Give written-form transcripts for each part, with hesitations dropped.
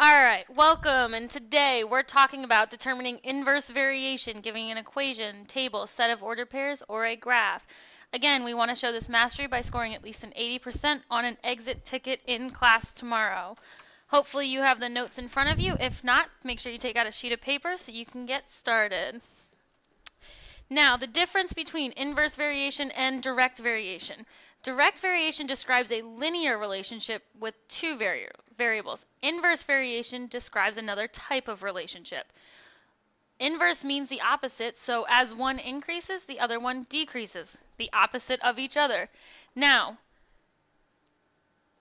Alright, welcome, and today we're talking about determining inverse variation, giving an equation, table, set of ordered pairs, or a graph. Again, we want to show this mastery by scoring at least an 80% on an exit ticket in class tomorrow. Hopefully you have the notes in front of you. If not, make sure you take out a sheet of paper so you can get started. Now, the difference between inverse variation and direct variation. Direct variation describes a linear relationship with two variables. Inverse variation describes another type of relationship. Inverse means the opposite, so as one increases, the other one decreases, the opposite of each other. Now,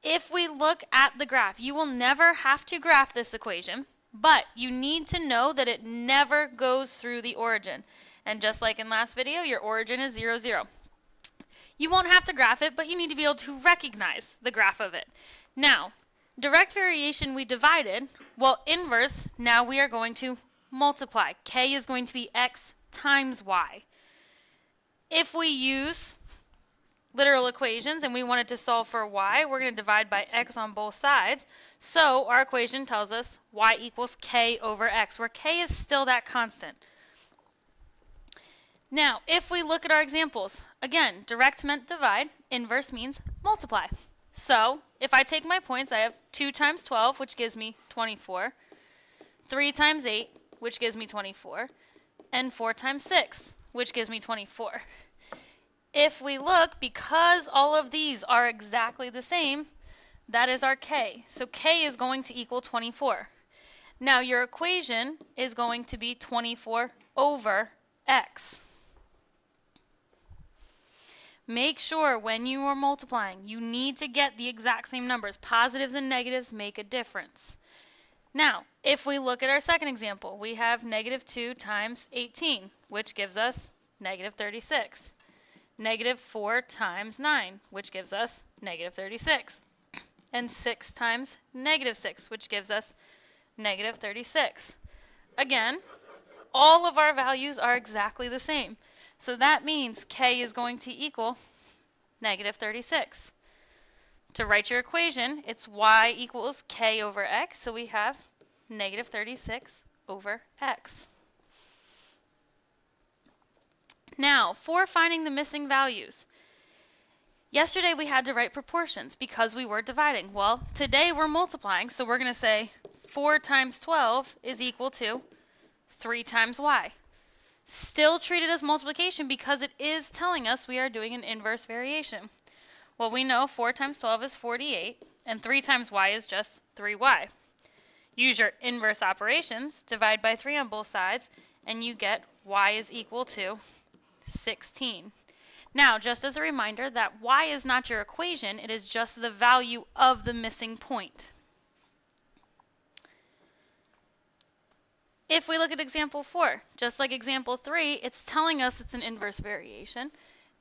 if we look at the graph, you will never have to graph this equation, but you need to know that it never goes through the origin. And just like in last video, your origin is 0, 0. You won't have to graph it, but you need to be able to recognize the graph of it. Now, direct variation we divided, well, inverse, now we are going to multiply. K is going to be x times y. If we use literal equations and we wanted to solve for y, we're going to divide by x on both sides. So our equation tells us y equals k over x, where k is still that constant. Now, if we look at our examples, again, direct meant divide, inverse means multiply. So, if I take my points, I have 2 times 12, which gives me 24, 3 times 8, which gives me 24, and 4 times 6, which gives me 24. If we look, because all of these are exactly the same, that is our k. So k is going to equal 24. Now, your equation is going to be 24 over x. Make sure when you are multiplying, you need to get the exact same numbers. Positives and negatives make a difference. Now, if we look at our second example, we have negative 2 times 18, which gives us negative 36. Negative 4 times 9, which gives us negative 36. And 6 times negative 6, which gives us negative 36. Again, all of our values are exactly the same. So that means k is going to equal negative 36. To write your equation, it's y equals k over x, so we have negative 36 over x. Now, for finding the missing values. Yesterday we had to write proportions because we were dividing. Well, today we're multiplying, so we're going to say 4 times 12 is equal to 3 times y. Still treated as multiplication because it is telling us we are doing an inverse variation. Well, we know 4 times 12 is 48, and 3 times y is just 3y. Use your inverse operations, divide by 3 on both sides, and you get y is equal to 16. Now, just as a reminder that y is not your equation, it is just the value of the missing point. If we look at example 4, just like example 3, it's telling us it's an inverse variation.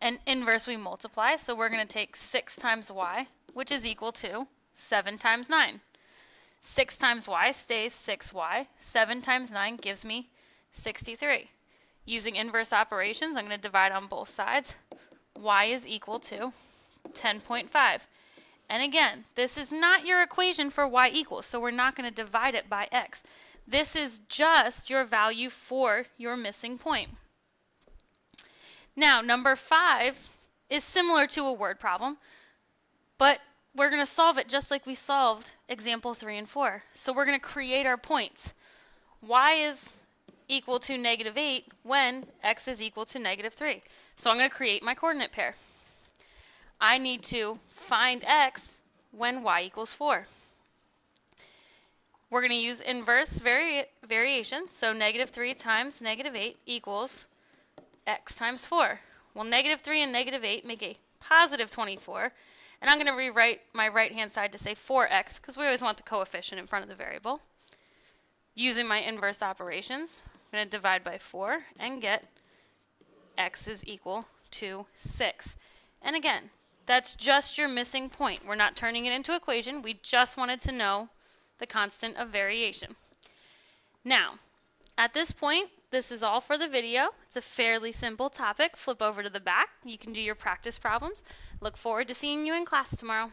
And inverse we multiply, so we're going to take 6 times y, which is equal to 7 times 9. 6 times y stays 6y. 7 times 9 gives me 63. Using inverse operations, I'm going to divide on both sides. Y is equal to 10.5. And again, this is not your equation for y equals, so we're not going to divide it by x. This is just your value for your missing point. Now, number 5 is similar to a word problem, but we're going to solve it just like we solved example 3 and 4. So we're going to create our points. Y is equal to negative 8 when x is equal to negative 3. So I'm going to create my coordinate pair. I need to find x when y equals 4. We're going to use inverse variation, so negative 3 times negative 8 equals x times 4. Well, negative 3 and negative 8 make a positive 24, and I'm going to rewrite my right-hand side to say 4x, because we always want the coefficient in front of the variable. Using my inverse operations, I'm going to divide by 4 and get x is equal to 6. And again, that's just your missing point. We're not turning it into an equation. We just wanted to know the constant of variation. Now, at this point, this is all for the video. It's a fairly simple topic. Flip over to the back. You can do your practice problems. Look forward to seeing you in class tomorrow.